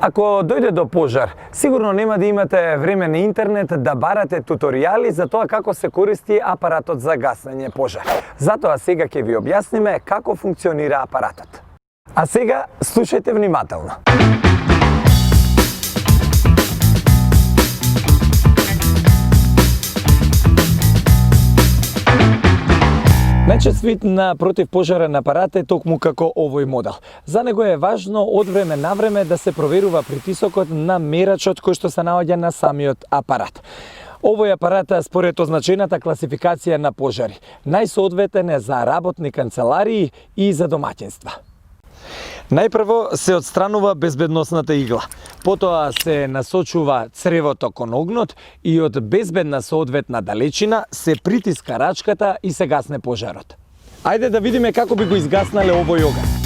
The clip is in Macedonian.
Ако дојде до пожар, сигурно нема да имате време на интернет да барате туторијали за тоа како се користи апаратот за гасење пожар. Затоа сега ќе ви објасниме како функционира апаратот. А сега слушајте внимателно. Најчест вид на противпожарен апарат е токму како овој модел. За него е важно од време на време да се проверува притисокот на мерачот кој што се наоѓа на самиот апарат. Овој апарат според означената класификација на пожари најсоодветен е за работни канцеларии и за домаќинства. Најпрво се отстранува безбедносната игла, потоа се насочува цревото кон огнот и од безбедна соодветна далечина се притиска рачката и се гасне пожарот. Ајде да видиме како би го изгаснале овој оган.